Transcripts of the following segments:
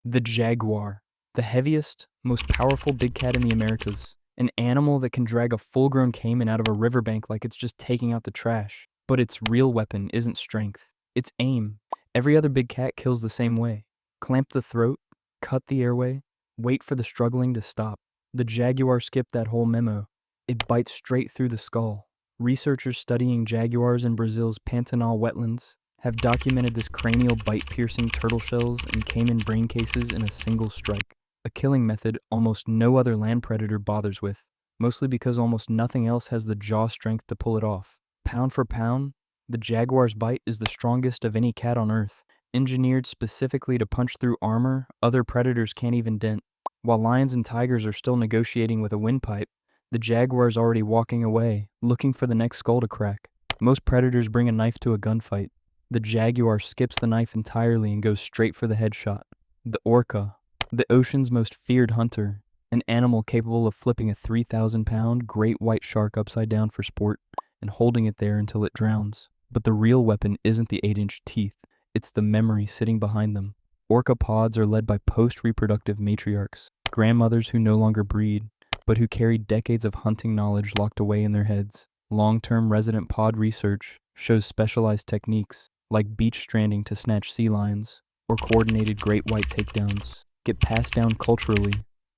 The jaguar, the heaviest, most powerful big cat in the Americas. An animal that can drag a full-grown caiman out of a riverbank like it's just taking out the trash. But its real weapon isn't strength, it's aim. Every other big cat kills the same way. Clamp the throat, cut the airway, wait for the struggling to stop. The jaguar skipped that whole memo. It bites straight through the skull. Researchers studying jaguars in Brazil's Pantanal wetlands have documented this cranial bite-piercing turtle shells and caiman brain cases in a single strike, a killing method almost no other land predator bothers with, mostly because almost nothing else has the jaw strength to pull it off. Pound for pound, the jaguar's bite is the strongest of any cat on Earth, engineered specifically to punch through armor other predators can't even dent. While lions and tigers are still negotiating with a windpipe, the jaguar's already walking away, looking for the next skull to crack. Most predators bring a knife to a gunfight. The jaguar skips the knife entirely and goes straight for the headshot. The orca, the ocean's most feared hunter, an animal capable of flipping a 3,000-pound great white shark upside down for sport and holding it there until it drowns. But the real weapon isn't the 8-inch teeth, it's the memory sitting behind them. Orca pods are led by post-reproductive matriarchs, grandmothers who no longer breed, but who carry decades of hunting knowledge locked away in their heads. Long-term resident pod research shows specialized techniques, like beach stranding to snatch sea lions, or coordinated great white takedowns, get passed down culturally,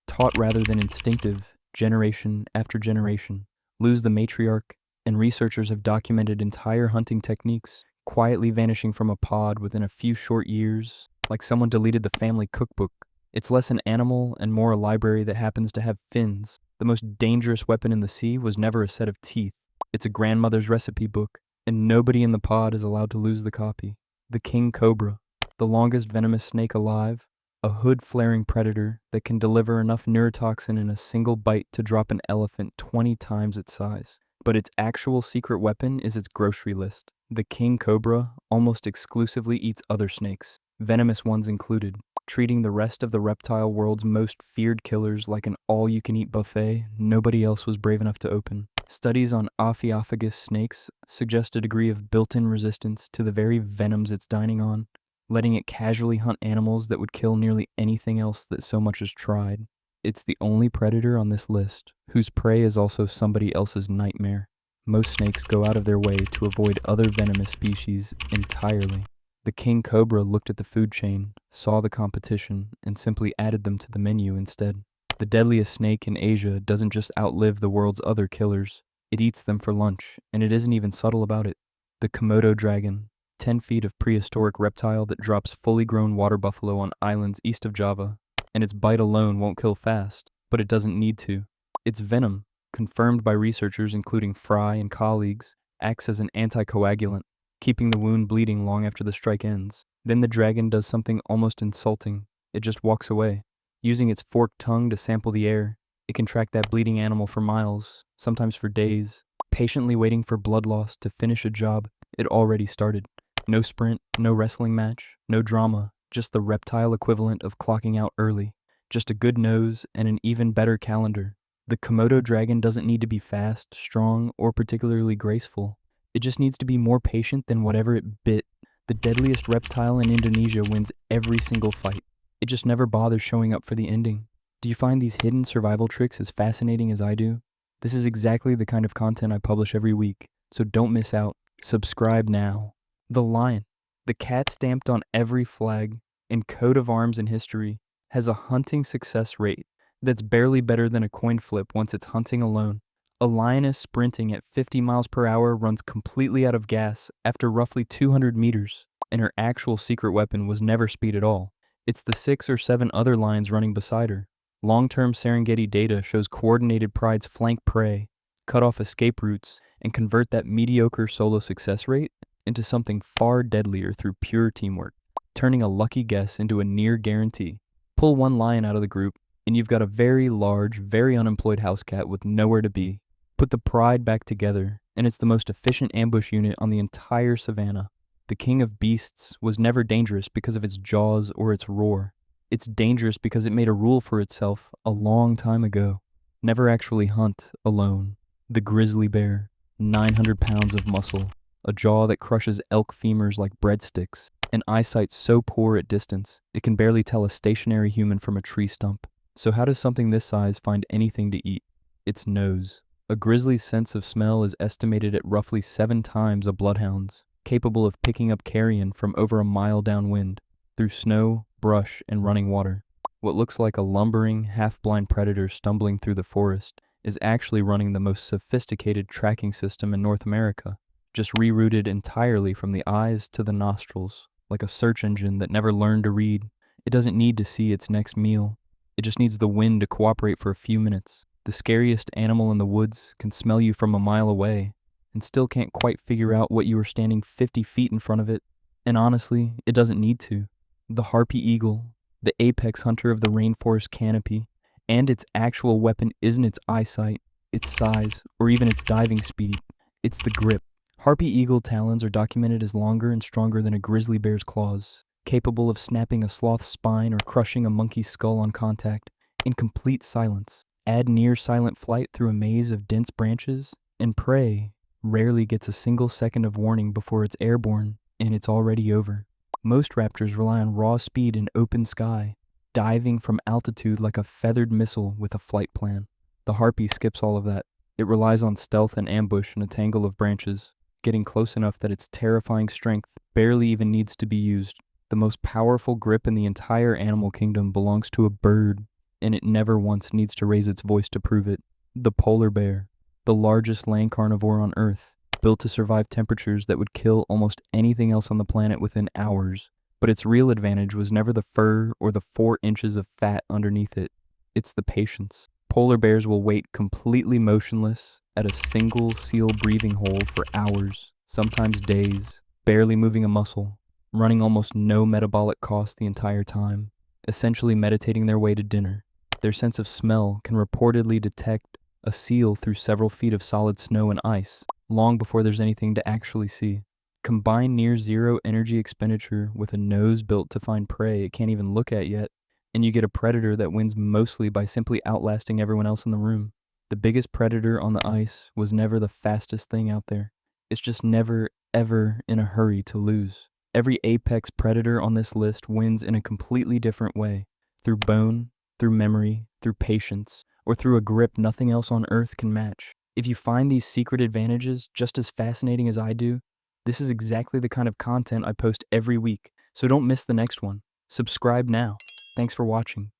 taught rather than instinctive, generation after generation. Lose the matriarch, and researchers have documented entire hunting techniques quietly vanishing from a pod within a few short years, like someone deleted the family cookbook. It's less an animal and more a library that happens to have fins. The most dangerous weapon in the sea was never a set of teeth. It's a grandmother's recipe book, and nobody in the pod is allowed to lose the copy. The king cobra, the longest venomous snake alive, a hood-flaring predator that can deliver enough neurotoxin in a single bite to drop an elephant 20 times its size. But its actual secret weapon is its grocery list. The king cobra almost exclusively eats other snakes, venomous ones included, treating the rest of the reptile world's most feared killers like an all-you-can-eat buffet nobody else was brave enough to open. Studies on Ophiophagus snakes suggest a degree of built-in resistance to the very venoms it's dining on, letting it casually hunt animals that would kill nearly anything else that so much as tried. It's the only predator on this list whose prey is also somebody else's nightmare. Most snakes go out of their way to avoid other venomous species entirely. The king cobra looked at the food chain, saw the competition, and simply added them to the menu instead. The deadliest snake in Asia doesn't just outlive the world's other killers, it eats them for lunch, and it isn't even subtle about it. The Komodo dragon, 10 feet of prehistoric reptile that drops fully grown water buffalo on islands east of Java, and its bite alone won't kill fast, but it doesn't need to. Its venom, confirmed by researchers including Fry and colleagues, acts as an anticoagulant, keeping the wound bleeding long after the strike ends. Then the dragon does something almost insulting. It just walks away. Using its forked tongue to sample the air, it can track that bleeding animal for miles, sometimes for days, patiently waiting for blood loss to finish a job it already started. No sprint, no wrestling match, no drama, just the reptile equivalent of clocking out early. Just a good nose and an even better calendar. The Komodo dragon doesn't need to be fast, strong, or particularly graceful. It just needs to be more patient than whatever it bit. The deadliest reptile in Indonesia wins every single fight. It just never bothers showing up for the ending. Do you find these hidden survival tricks as fascinating as I do? This is exactly the kind of content I publish every week, so don't miss out. Subscribe now. The lion, the cat stamped on every flag and coat of arms in history, has a hunting success rate that's barely better than a coin flip once it's hunting alone. A lioness sprinting at 50 miles per hour runs completely out of gas after roughly 200 meters, and her actual secret weapon was never speed at all. It's the 6 or 7 other lions running beside her. Long-term Serengeti data shows coordinated prides flank prey, cut off escape routes, and convert that mediocre solo success rate into something far deadlier through pure teamwork, turning a lucky guess into a near guarantee. Pull one lion out of the group, and you've got a very large, very unemployed house cat with nowhere to be. Put the pride back together, and it's the most efficient ambush unit on the entire savannah. The king of beasts was never dangerous because of its jaws or its roar. It's dangerous because it made a rule for itself a long time ago. Never actually hunt alone. The grizzly bear, 900 pounds of muscle, a jaw that crushes elk femurs like breadsticks, An eyesight so poor at distance, it can barely tell a stationary human from a tree stump. So how does something this size find anything to eat? Its nose. A grizzly's sense of smell is estimated at roughly 7 times a bloodhound's, capable of picking up carrion from over a mile downwind, through snow, brush, and running water. What looks like a lumbering, half-blind predator stumbling through the forest is actually running the most sophisticated tracking system in North America, just rerouted entirely from the eyes to the nostrils, like a search engine that never learned to read. It doesn't need to see its next meal. It just needs the wind to cooperate for a few minutes. The scariest animal in the woods can smell you from a mile away and still can't quite figure out what you were standing 50 feet in front of it. And honestly, it doesn't need to. The harpy eagle, the apex hunter of the rainforest canopy, and its actual weapon isn't its eyesight, its size, or even its diving speed. It's the grip. Harpy eagle talons are documented as longer and stronger than a grizzly bear's claws, capable of snapping a sloth's spine or crushing a monkey's skull on contact, in complete silence. Add near silent flight through a maze of dense branches, and prey rarely gets a single second of warning before it's airborne, and it's already over. Most raptors rely on raw speed in open sky, diving from altitude like a feathered missile with a flight plan. The harpy skips all of that. It relies on stealth and ambush in a tangle of branches, getting close enough that its terrifying strength barely even needs to be used. The most powerful grip in the entire animal kingdom belongs to a bird, and it never once needs to raise its voice to prove it. The polar bear, the largest land carnivore on Earth, built to survive temperatures that would kill almost anything else on the planet within hours. But its real advantage was never the fur or the 4 inches of fat underneath it. It's the patience. Polar bears will wait completely motionless at a single seal breathing hole for hours, sometimes days, barely moving a muscle, running almost no metabolic cost the entire time, essentially meditating their way to dinner. Their sense of smell can reportedly detect a seal through several feet of solid snow and ice, long before there's anything to actually see. Combine near zero energy expenditure with a nose built to find prey it can't even look at yet, and you get a predator that wins mostly by simply outlasting everyone else in the room. The biggest predator on the ice was never the fastest thing out there. It's just never, ever in a hurry to lose. Every apex predator on this list wins in a completely different way, through bone, through memory, through patience, or through a grip nothing else on Earth can match. If you find these secret advantages just as fascinating as I do, this is exactly the kind of content I post every week, so don't miss the next one. Subscribe now. Thanks for watching.